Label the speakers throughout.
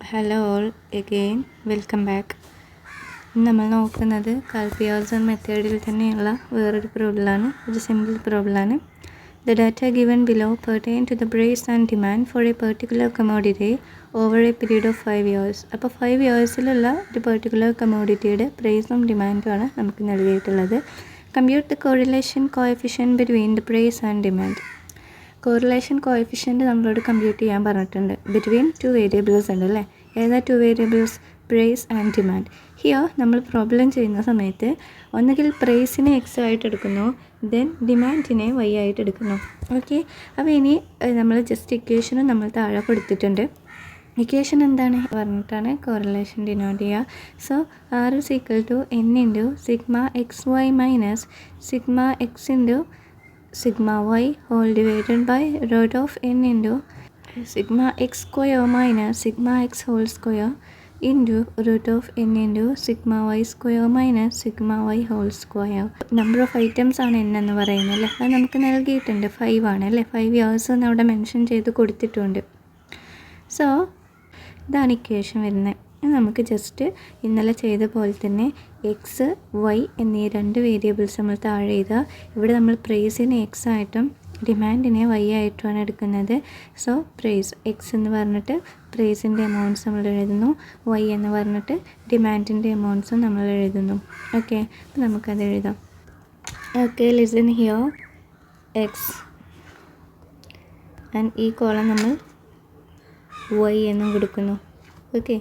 Speaker 1: Hello all again welcome back. നമ്മൾ നോക്കുന്നത് കാൽപിയേഴ്സൺ മെത്തേഡിൽ തന്നെയുള്ള വേറൊരു പ്രോബ്ലമാണ്. ഒരു സിമ്പിൾ പ്രോബ്ലമാണ്. The data given below pertain to the price and demand for a particular commodity over a period of 5 years. അപ്പോൾ 5 yearsലുള്ള ഒരു പെർട്ടിക്കുലർ കമോഡിറ്റിയുടെ പ്രൈസും ഡിമാൻഡുമാണ് നമുക്ക് നൽകിയിട്ടുള്ളത്. Compute the correlation coefficient between the price and demand. Correlation coefficient നമ്മളോട് compute ചെയ്യാൻ പറഞ്ഞിട്ടുണ്ട്. Between 2 variables ഉണ്ട് അല്ലേ? ഏതാ 2 variables? Price and demand. Here നമ്മൾ പ്രോബ്ലം ചെയ്യുന്ന സമയത്ത് ഒന്നുകിൽ പ്രൈസിനെ എക്സ് ആയിട്ട് എടുക്കുന്നു, ദെൻ ഡിമാൻഡിനെ വൈ ആയിട്ട് എടുക്കുന്നു. ഓക്കെ, അപ്പോൾ ഇനി നമ്മൾ ജസ്റ്റ് ഇക്വേഷനും നമ്മൾ താഴെ കൊടുത്തിട്ടുണ്ട്. ഇക്വേഷൻ എന്താണ് പറഞ്ഞിട്ടാണ് കോറിലേഷൻ ഡിനോട്ട് ചെയ്യുക. So r is equal to n into sigma X y minus sigma x into sigma y whole divided by root of n into sigma x square minus sigma x whole square into root of n into sigma y square minus sigma y whole square. Number of items ആണ് n എന്ന് പറയുന്നത് അല്ലേ? അത് നമുക്ക് നൽകിയിട്ടുണ്ട്, 5 ആണ് അല്ലേ? 5 years എന്ന് അവിടെ മെൻഷൻ ചെയ്ത് കൊടുത്തിട്ടുണ്ട്. സോ ഇതാണ് ഇക്വേഷൻ വരുന്നത്. നമുക്ക് ജസ്റ്റ് ഇന്നലെ ചെയ്ത പോലെ തന്നെ എക്സ് വൈ എന്നീ 2 വേരിയബിൾസ് നമ്മൾ താഴെ എഴുതുക. ഇവിടെ നമ്മൾ പ്രൈസിനെ എക്സ് ആയിട്ടും ഡിമാൻഡിനെ വൈ ആയിട്ടുമാണ് എടുക്കുന്നത്. സോ പ്രൈസ് എക്സ് എന്ന് പറഞ്ഞിട്ട് പ്രൈസിൻ്റെ എമൗണ്ട്സ് നമ്മൾ എഴുതുന്നു, വൈ എന്ന് പറഞ്ഞിട്ട് ഡിമാൻഡിൻ്റെ എമൗണ്ട്സും നമ്മൾ എഴുതുന്നു. ഓക്കെ, അപ്പോൾ നമുക്കത് എഴുതാം. Okay, listen here X and ഈ കോളം നമ്മൾ വൈ എന്നും കൊടുക്കുന്നു. ഓക്കെ,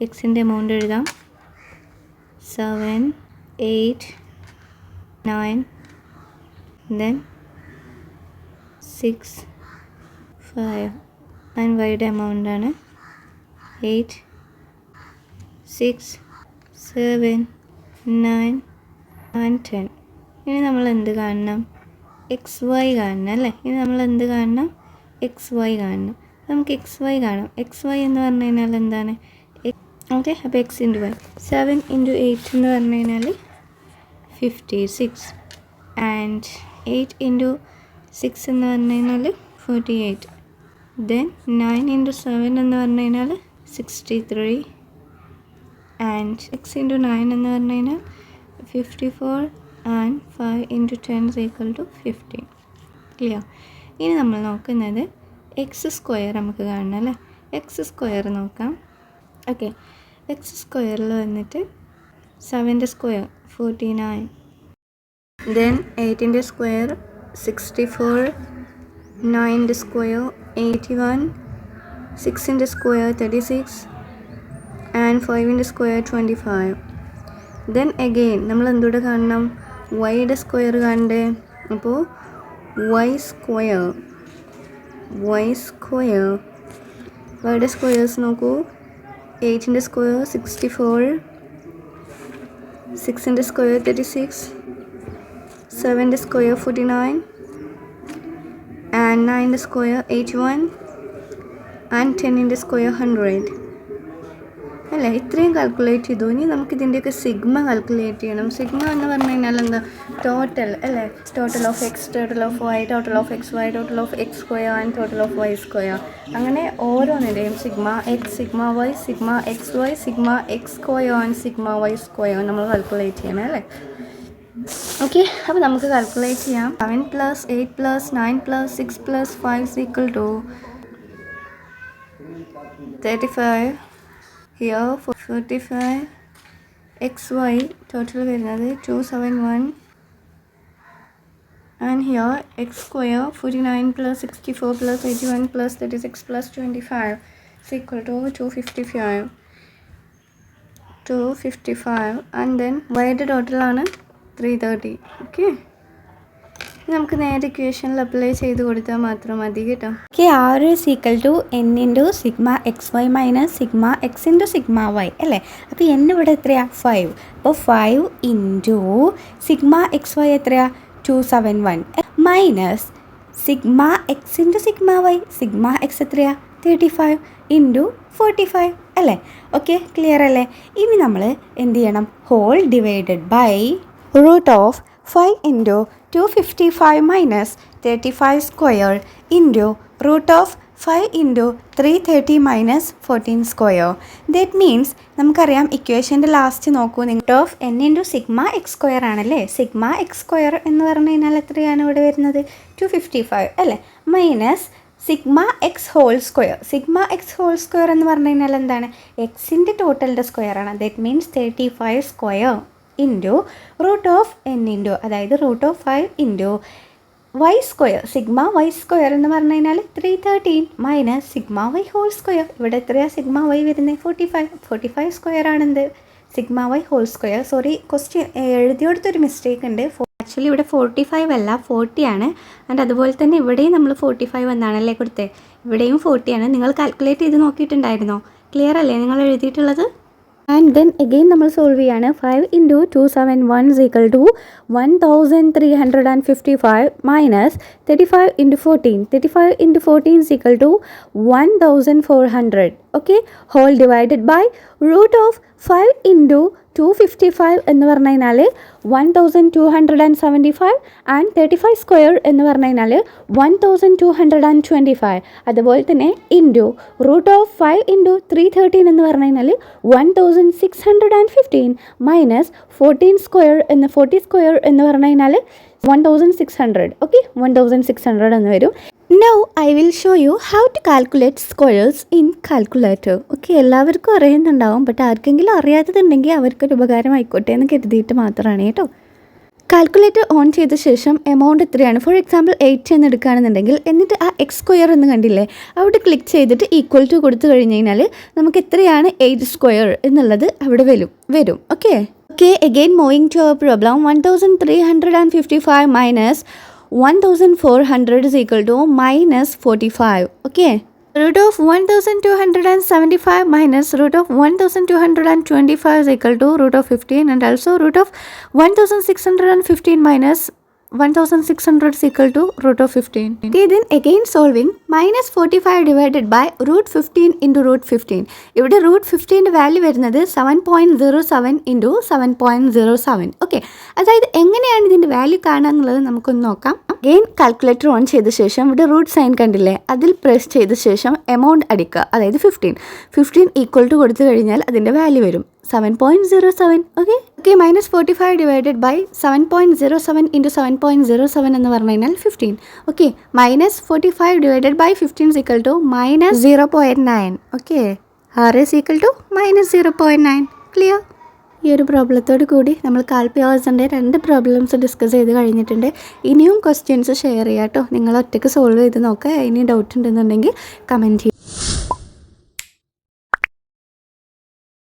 Speaker 1: എക്സിൻ്റെ എമൗണ്ട് എഴുതാം. 7, 8, 9, then 6, 5 ആൻഡ് വൈയുടെ എമൗണ്ട് ആണ് 8, 6, 7, 9 ആൻഡ് 10. ഇനി നമ്മൾ എന്ത് കാണണം? എക്സ് വൈ കാണണം അല്ലേ? ഇനി നമ്മൾ എന്ത് കാണണം? എക്സ് വൈ കാണണം. നമുക്ക് എക്സ് വൈ കാണാം. എക്സ് വൈ എന്ന് പറഞ്ഞു കഴിഞ്ഞാൽ എന്താണ്? ഓക്കെ, അപ്പോൾ എക്സ് ഇൻറ്റു വൈ. 7 × 8 എന്ന് പറഞ്ഞു കഴിഞ്ഞാൽ 56 ആൻഡ് 8 × 6 എന്ന് പറഞ്ഞു കഴിഞ്ഞാൽ 48. ദെൻ 9 × 7 എന്ന് പറഞ്ഞു കഴിഞ്ഞാൽ 63 ആൻഡ് 6 × 9 എന്ന് പറഞ്ഞു കഴിഞ്ഞാൽ 54 ആൻഡ് 5 × 10 = 15. ക്ലിയർ? ഇനി നമ്മൾ നോക്കുന്നത് എക്സ് സ്ക്വയർ നമുക്ക് കാണണം അല്ലേ? എക്സ് സ്ക്വയർ നോക്കാം. ഓക്കെ, എക്സ് സ്ക്വയറിൽ വന്നിട്ട് 7ൻ്റെ സ്ക്വയർ 49, ദെൻ 8ൻ്റെ സ്ക്വയർ 64, 9ൻ്റെ സ്ക്വയർ 81, 6ൻ്റെ സ്ക്വയർ 36 ആൻഡ് 5ൻ്റെ സ്ക്വയർ 25. ദെൻ അഗെയിൻ നമ്മൾ എന്തുകൂടെ കാണണം? വൈയുടെ സ്ക്വയർ കാണണ്ടേ? അപ്പോൾ വൈ സ്ക്വയർ വൈയുടെ സ്ക്വയേഴ്സ് നോക്കൂ. 8ൻ്റെ സ്ക്വയർ 64, 6ൻ്റെ സ്ക്വയർ 36, 7ൻ്റെ സ്ക്വയർ 49 ആൻഡ് 9ൻ്റെ സ്ക്വയർ 81 ആൻഡ് 10ൻ്റെ സ്ക്വയർ 100 അല്ലേ? ഇത്രയും കാൽക്കുലേറ്റ് ചെയ്തു. ഇനി നമുക്ക് ഇതിൻ്റെയൊക്കെ സിഗ്മ കാൽക്കുലേറ്റ് ചെയ്യണം. സിഗ്മ എന്ന് പറഞ്ഞു കഴിഞ്ഞാൽ എന്താ? ടോട്ടൽ അല്ലേ? Total of X, total of Y, total of X Y, total of X square and total of Y square. അങ്ങനെ ഓരോന്നിൻ്റെയും sigma X, sigma Y, sigma X Y, sigma X square and sigma Y square നമ്മൾ calculate ചെയ്യണം അല്ലേ? Okay, അപ്പോൾ നമുക്ക് calculate ചെയ്യാം. 7 + 8 + 9 + 6 + 5 = 35. Here 45 xy total വരുന്നത് 271 and here x square 49 + 64 + 81 + 36 + 25 = 255 and then y-യുടെ ടോട്ടലാണ് 330. ഓക്കെ, നമുക്ക് നേരെ ഇക്വേഷനിൽ അപ്ലൈ ചെയ്ത് കൊടുത്താൽ മാത്രം മതി കേട്ടോ.
Speaker 2: Okay, r is equal to n into sigma X y minus sigma x into sigma y അല്ലേ? അപ്പോൾ എൻ ഇവിടെ എത്രയാണ്? 5. അപ്പോൾ 5 ഇൻറ്റു സിഗ്മ എക്സ് വൈ എത്രയാണ്? 271 minus sigma x into sigma Y. Sigma x എത്രയാണ്? 35 ഇൻറ്റു 45 അല്ലേ? ഓക്കെ, ക്ലിയർ അല്ലേ? ഇനി നമ്മൾ എന്ത് ചെയ്യണം? Whole divided by root of 5 into 255 minus 35 square into root of 5 into 330 minus 14 square. That means നമുക്കറിയാം ഇക്വേഷൻ്റെ ലാസ്റ്റ് നോക്കൂ നിങ്ങൾ of n into sigma X square ആണല്ലേ. സിഗ്മ എക്സ് സ്ക്വയർ എന്ന് പറഞ്ഞു കഴിഞ്ഞാൽ എത്രയാണ് ഇവിടെ വരുന്നത്? 255 അല്ലേ. Minus sigma x whole square. Sigma x whole square എന്ന് പറഞ്ഞു കഴിഞ്ഞാൽ എന്താണ്? എക്സിൻ്റെ ടോട്ടലിൻ്റെ സ്ക്വയർ ആണ്. That means 35 square into root of n into അതായത് root of 5 into Y square. Sigma Y square എന്ന് പറഞ്ഞു കഴിഞ്ഞാൽ 313 minus sigma Y whole square. ഇവിടെ എത്രയാണ് സിഗ്മ വൈ വരുന്നത്? 45 സ്ക്വയർ ആണെന്ത്? Sigma Y whole square. Sorry, question എഴുതിയോടത്തൊരു മിസ്റ്റേക്ക് ഉണ്ട്. ആക്ച്വലി ഇവിടെ 45 അല്ല 40 ആണ്. ആൻഡ് അതുപോലെ തന്നെ ഇവിടെയും നമ്മൾ 45 എന്നാണല്ലേ കൊടുത്തത്. ഇവിടെയും 40 ആണ്. നിങ്ങൾ കാൽക്കുലേറ്റ് ചെയ്ത് നോക്കിയിട്ടുണ്ടായിരുന്നോ? ക്ലിയർ അല്ലേ നിങ്ങൾ എഴുതിയിട്ടുള്ളത്? ആൻഡ് ദെൻ എഗെയിൻ നമ്മൾ സോൾവ് ചെയ്യാണ്. 5 into 271 is equal to 1355 minus 35 into 14. 35 into 14 is equal to 1400. Okay, whole divided by root of 5 into 255 എന്ന് പറഞ്ഞു കഴിഞ്ഞാൽ 1275 ആൻഡ് 35 സ്ക്വയർ എന്ന് പറഞ്ഞു കഴിഞ്ഞാൽ 1225. അതുപോലെ തന്നെ ഇൻറ്റു റൂട്ട് ഓഫ് 5 ഇൻറ്റു 313 എന്ന് പറഞ്ഞു കഴിഞ്ഞാൽ 1615 മൈനസ് 40 സ്ക്വയർ എന്ന് പറഞ്ഞു കഴിഞ്ഞാൽ 1600. ഓക്കെ, 1600 എന്ന് വരും. Now I will show you how to calculate squares in calculator. Okay, എല്ലാവർക്കും അറിയുന്നുണ്ടാവും. ബട്ട് ആർക്കെങ്കിലും അറിയാത്തതുണ്ടെങ്കിൽ അവർക്കൊരു ഉപകാരമായിക്കോട്ടെ എന്ന് കരുതിയിട്ട് മാത്രമാണ് കേട്ടോ. കാൽക്കുലേറ്റർ ഓൺ ചെയ്ത ശേഷം എമൗണ്ട് എത്രയാണ്? ഫോർ എക്സാമ്പിൾ 8 എന്ന് എടുക്കുകയാണെന്നുണ്ടെങ്കിൽ എന്നിട്ട് ആ എക്സ് സ്ക്വയർ എന്ന് കണ്ടില്ലേ, അവിടെ ക്ലിക്ക് ചെയ്തിട്ട് ഈക്വൽ ടു കൊടുത്തു കഴിഞ്ഞ് കഴിഞ്ഞാൽ നമുക്ക് എത്രയാണ് 8 സ്ക്വയർ എന്നുള്ളത് അവിടെ വരും. Okay, again moving to our problem. 1355 minus 1400 is equal to minus 45. Okay, root of 1275 minus root of 1225 is equal to root of 15, and also root of 1615 minus 1600 is equal to root of 15. Okay, then again solving. Minus 45 divided by root 15 into root 15. ഇവിടെ root 15 value വരുന്നത് 7.07 into 7.07. Okay, അതായത് എങ്ങനെയാണ് ഇതിൻ്റെ value കാണുക എന്നുള്ളത് നമുക്കൊന്ന് നോക്കാം. Again calculator on ചെയ്ത ശേഷം ഇവിടെ റൂട്ട് സൈൻ കണ്ടില്ലേ, അതിൽ പ്രസ് ചെയ്ത ശേഷം എമൗണ്ട് അടിക്കുക, അതായത് 15 ഈക്വൽ ടു കൊടുത്തു കഴിഞ്ഞാൽ അതിൻ്റെ വാല്യൂ വരും 7.07. Okay, minus 45 divided by 7.07 into 7.07 എന്ന് പറഞ്ഞു കഴിഞ്ഞാൽ 15. Okay, minus 45 divided by 15 equal to minus 0.9. Okay, r is equal to minus 0.9. Clear? ഈ ഒരു പ്രോബ്ലത്തോട് കൂടി നമ്മൾ കാൽക്കുലേറ്ററിൻ്റെ 2 പ്രോബ്ലംസ് ഡിസ്കസ് ചെയ്ത് കഴിഞ്ഞിട്ടുണ്ട്. ഇനിയും ക്വസ്റ്റ്യൻസ് ഷെയർ ചെയ്യാം കേട്ടോ. നിങ്ങൾ ഒറ്റയ്ക്ക് സോൾവ് ചെയ്ത് നോക്കുക. ഇനി ഡൗട്ട് ഉണ്ടെന്നുണ്ടെങ്കിൽ കമൻറ്റ് ചെയ്യുക.